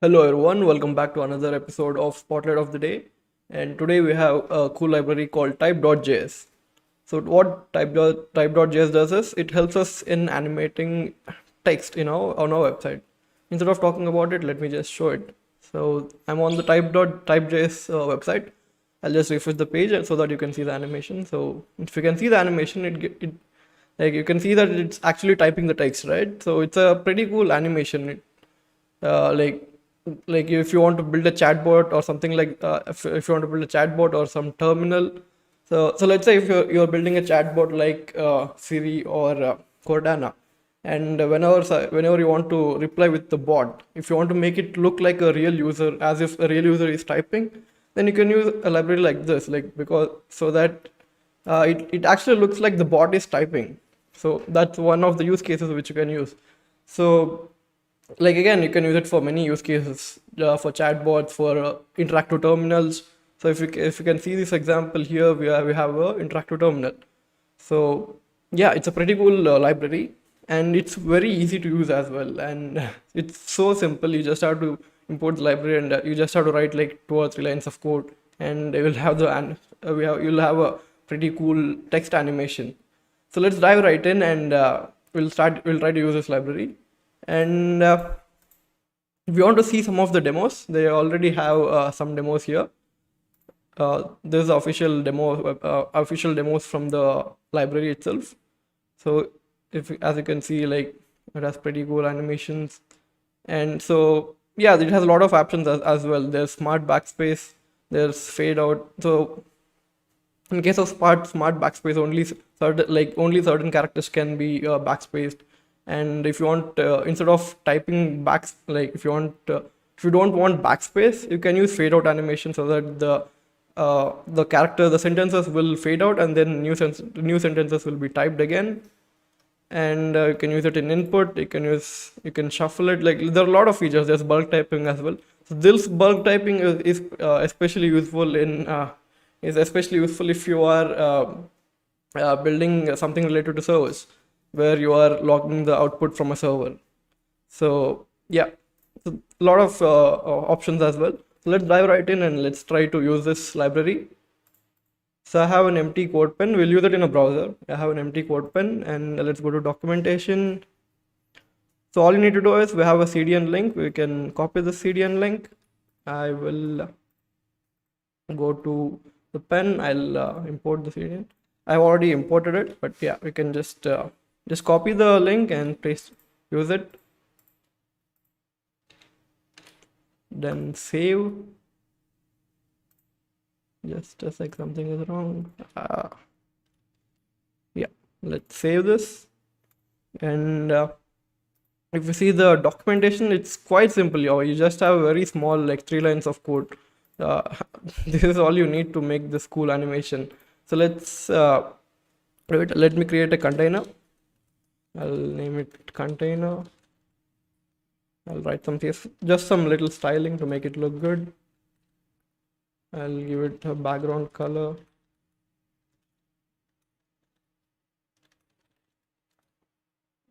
Hello everyone, welcome back to another episode of Spotlight of the Day. And today we have a cool library called type.js. So what type.js does is it helps us in animating text, on our website. Instead of talking about it, let me just show it. So I'm on the type.typejs website. I'll just refresh the page so that you can see the animation. So if you can see the animation, it like you can see that it's actually typing the text, right? So it's a pretty cool animation. uh, like like if you want to build a chatbot or something like if you want to build a chatbot or some terminal. So let's say if you're building a chatbot like Siri or Cortana, and whenever you want to reply with the bot, if you want to make it look like a real user, as if a real user is typing, then you can use a library like this, like because so that it actually looks like the bot is typing. So that's one of the use cases which you can use. So like again, you can use it for many use cases, for chatbots, for interactive terminals. So if you can see this example here, we have a interactive terminal. So yeah, it's a pretty cool library, and it's very easy to use as well, and it's so simple. You just have to import the library, and you just have to write like 2 or 3 lines of code, and you will have you'll have a pretty cool text animation. So let's dive right in, and we'll try to use this library. And if you want to see some of the demos, they already have some demos here. There's the official demos from the library itself. So if as you can see, like it has pretty cool animations, and so yeah, it has a lot of options as well. There's smart backspace, there's fade out. So in case of smart backspace, only certain characters can be backspaced. And if you want, instead of typing if you don't want backspace, you can use fade out animation, so that the sentences will fade out, and then new sentences will be typed again. And you can use it in input. You can shuffle it. Like there are a lot of features. There's bulk typing as well. So this bulk typing is especially useful if you are building something related to servers, where you are logging the output from a server. So yeah, so a lot of options as well. So let's dive right in, and let's try to use this library. So I have an empty code pen. We'll use it in a browser. I have an empty code pen, and let's go to documentation. So all you need to do is we have a CDN link. We can copy the CDN link. I will go to the pen. I'll import the CDN. I've already imported it, but yeah, we can just copy the link and paste, use it, then save. Just a sec, something is wrong. Yeah, let's save this. And if you see the documentation, it's quite simple. You just have very small, like 3 lines of code. uh, this is all you need to make this cool animation. So let me create a container. I'll name it container. I'll write just some little styling to make it look good. I'll give it a background color.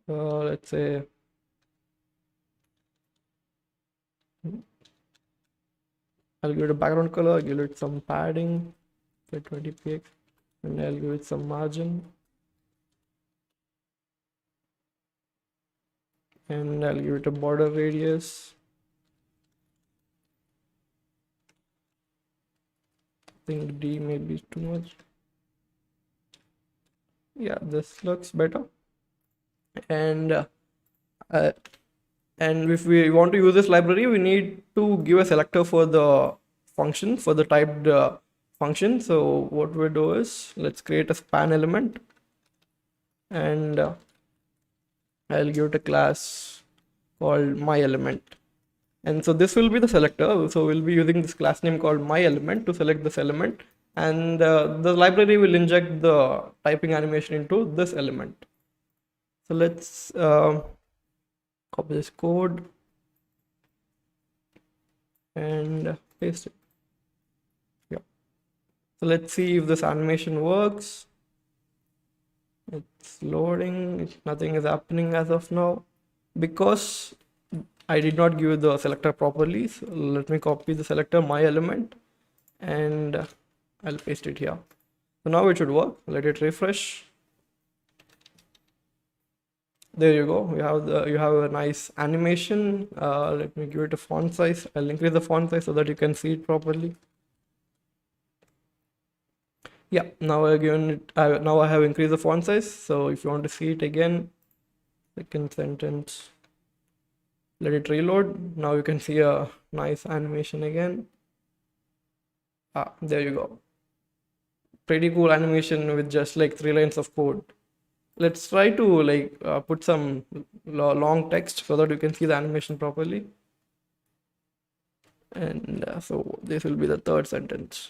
Let's say I'll give it a background color. I'll give it some padding, say 20 px, and I'll give it some margin, and I'll give it a border radius. I think D may be too much. Yeah, this looks better. And if we want to use this library, we need to give a selector for the function, for the typed function. So what we do is, let's create a span element, and I'll give it a class called myElement. And so this will be the selector. So we'll be using this class name called myElement to select this element, and the library will inject the typing animation into this element. So let's copy this code and paste it. Yeah. So let's see if this animation works. It's loading. Nothing is happening as of now, because I did not give the selector properly. So let me copy the selector, my element, and I'll paste it here. So now it should work. Let it refresh. There you go. You have a nice animation. Let me give it a font size. I'll increase the font size so that you can see it properly. Yeah, now now I have increased the font size. So if you want to see it again, second sentence, let it reload. Now you can see a nice animation again. There you go. Pretty cool animation with just like 3 lines of code. Let's try to like put some long text so that you can see the animation properly. And so this will be the third sentence.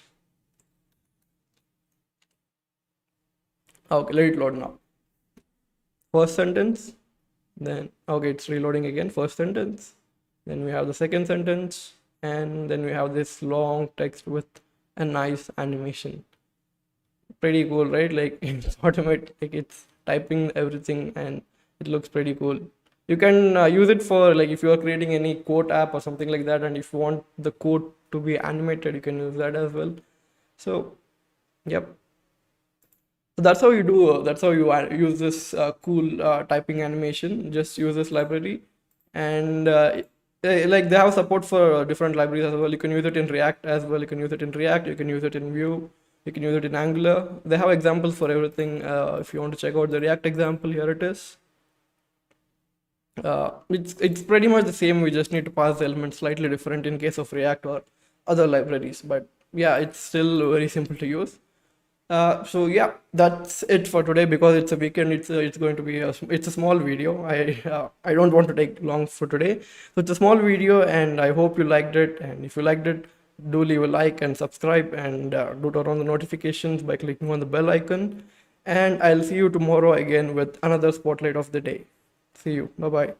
Okay, let it load now. First sentence, then okay, it's reloading again. First sentence, then we have the second sentence, and then we have this long text with a nice animation. Pretty cool, right? Like it's automatic, like it's typing everything, and it looks pretty cool. You can use it for like if you are creating any quote app or something like that, and if you want the quote to be animated, you can use that as well. So yep. So that's how you do. That's how you use this cool typing animation. Just use this library, and like they have support for different libraries as well. You can use it in React as well. You can use it in React. You can use it in Vue. You can use it in Angular. They have examples for everything. If you want to check out the React example, here it is. It's pretty much the same. We just need to pass the elements slightly different in case of React or other libraries. But yeah, it's still very simple to use. So yeah, that's it for today because it's a weekend. It's going to be it's a small video. I don't want to take long for today. So it's a small video, and I hope you liked it. And if you liked it, do leave a like and subscribe, and do turn on the notifications by clicking on the bell icon. And I'll see you tomorrow again with another spotlight of the day. See you. Bye bye.